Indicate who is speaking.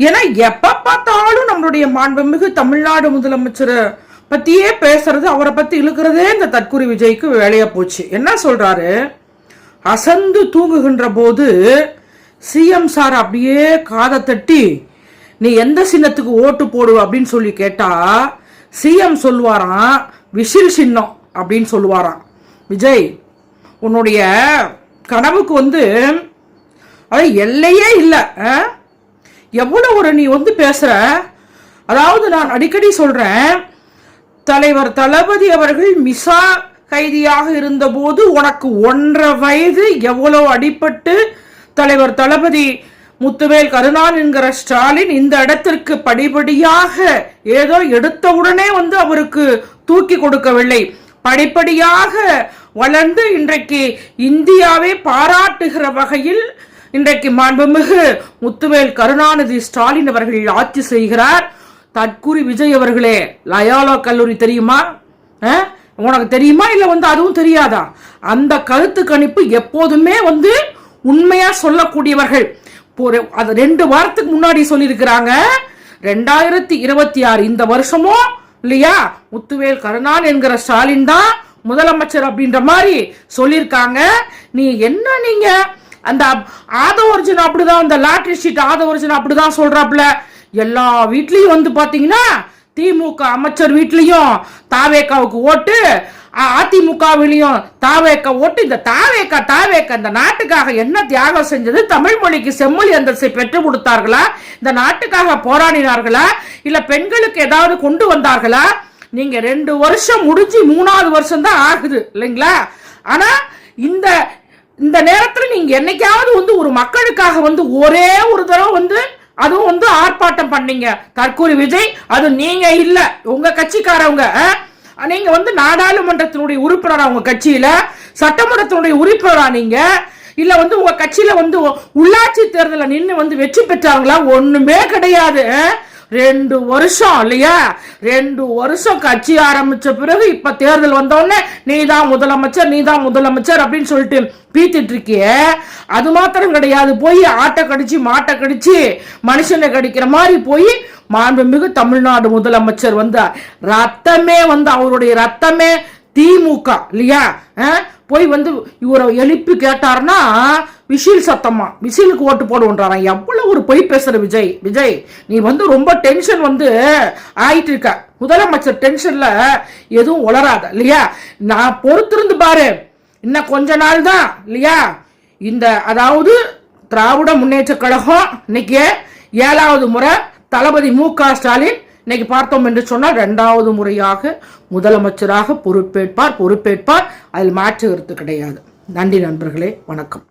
Speaker 1: ஏன்னா எப்ப பார்த்தாலும் நம்மளுடைய மாண்புமிகு தமிழ்நாடு முதலமைச்சரை பத்தியே பேசுறது, அவரை பத்தி இழுக்கிறதே இந்த தற்குறி விஜய்க்கு வேலையா போச்சு. என்ன சொல்றாரு, அசந்து தூங்குகின்ற போது சிஎம் சார் அப்படியே காதை தட்டி நீ எந்த சின்னத்துக்கு ஓட்டு போடுவ அப்படின்னு சொல்லி கேட்டா சிஎம் சொல்லுவாராம் விசில் சின்னம் அப்படின்னு சொல்லுவாராம். விஜய், உன்னுடைய கனவுக்கு அது எல்லையே இல்லை. எவ்வளவு ஒரு நீ பேசுற. அதாவது நான் அடிக்கடி சொல்றேன், தலைவர் தளபதி அவர்கள் மிசா கைதியாக இருந்த போது உனக்கு 1.5 வயது, எவ்வளவு அடிபட்டு தலைவர் தளபதி முத்துவேல் கருணாநிதி என்கிற ஸ்டாலின் இந்த இடத்திற்கு படிப்படியாக ஏதோ எடுத்தவுடனே அவருக்கு தூக்கி கொடுக்கவில்லை, படிப்படியாக வளர்ந்து இன்றைக்கு இந்தியாவை பாராட்டுகிற வகையில் இன்றைக்கு மாண்புமிகு முத்துவேல் கருணாநிதி ஸ்டாலின் அவர்கள் ஆட்சி செய்கிறார். தற்குறி விஜய் அவர்களே, லயோலா கல்லூரி தெரியுமா? உனக்கு தெரியுமா? இல்ல அதுவும் தெரியாதா? அந்த கருத்து கணிப்பு எப்போதுமே உண்மையா சொல்லக்கூடியவர்கள். அது 2 வாரத்துக்கு முன்னாடி சொல்லியிருக்கிறாங்க, 2026 இந்த வருஷமும் இல்லையா முத்துவேல் கருணாநிதி என்கிற ஸ்டாலின் தான் முதலமைச்சர் அப்படின்ற மாதிரி சொல்லியிருக்காங்க. நீங்க அந்த ஆதவர்ஜன் அப்படிதான், அந்த லாட்டரி ஷீட் ஆதவர்ஜன் அப்படிதான் சொல்றாப்ல. எல்லா வீட்லயும் பாத்தீங்கன்னா திமுக அமைச்சர் வீட்லயும் தாவேக்காவுக்கு ஓட்டு, அதிமுகவிலையும் தாவேக்கா ஓட்டு. இந்த தாவேக்கா இந்த நாட்டுக்காக என்ன தியாகம் செஞ்சது? தமிழ் மொழிக்கு செம்மொழி அந்தஸ்தை பெற்றுக் கொடுத்தார்களா? இந்த நாட்டுக்காக போராடினார்களா? இல்ல பெண்களுக்கு ஏதாவது கொண்டு வந்தார்களா? நீங்க 2 வருஷம் முடிஞ்சு 3வது வருஷம் தான் ஆகுது இல்லைங்களா? ஆனா இந்த நேரத்துல நீங்க என்னைக்காவது ஒரு மக்களுக்காக ஒரே ஒரு தடவை அதுவும் ஆர்ப்பாட்டம் பண்ணீங்க தற்கூரி விஜய். அது நீங்க இல்ல, உங்க கட்சிக்காரவங்க. நீங்க நாடாளுமன்றத்தினுடைய உறுப்பினரா, உங்க கட்சியில சட்டமன்றத்தினுடைய உறுப்பினரா நீங்க இல்ல உங்க கட்சியில உள்ளாட்சி தேர்தலில் நின்று வெற்றி பெற்றாங்களா? ஒண்ணுமே கிடையாது. 2 வருஷம் இல்லையா? 2 வருஷம் கட்சி ஆரம்பிச்ச பிறகு இப்ப தேர்தல் வந்தோடனே நீதான் முதலமைச்சர் அப்படின்னு சொல்லிட்டு பீத்திட்டு இருக்கிய. அது மாத்திரம் கிடையாது, போய் ஆட்டை கடிச்சு மாட்டை கடிச்சு மனுஷனை கடிக்கிற மாதிரி போய் மாண்புமிகு தமிழ்நாடு முதலமைச்சர் ரத்தமே அவருடைய ரத்தமே திமுக இல்லையா? போய் இவரை எழுப்பி கேட்டாருன்னா விசில் சத்தமா, விசிலுக்கு ஓட்டு போடுன்றாராம். எவ்வளவு ஒரு பொய் பேசுற விஜய். நீ ரொம்ப டென்ஷன் ஆயிட்டு இருக்க. முதலமைச்சர் டென்ஷன்ல எதுவும் உளராத இல்லையா? நான் பொறுத்திருந்து பாரு, இன்னும் கொஞ்ச நாள் தான் இல்லையா? அதாவது திராவிட முன்னேற்ற கழகம் இன்னைக்கு 7வது முறை தளபதி மு.க. ஸ்டாலின் இன்னைக்கு பார்த்தோம் என்று சொன்னால் 2வது முறையாக முதலமைச்சராக பொறுப்பேற்பார். அதில் மாற்று கருத்து கிடையாது. நன்றி நண்பர்களே, வணக்கம்.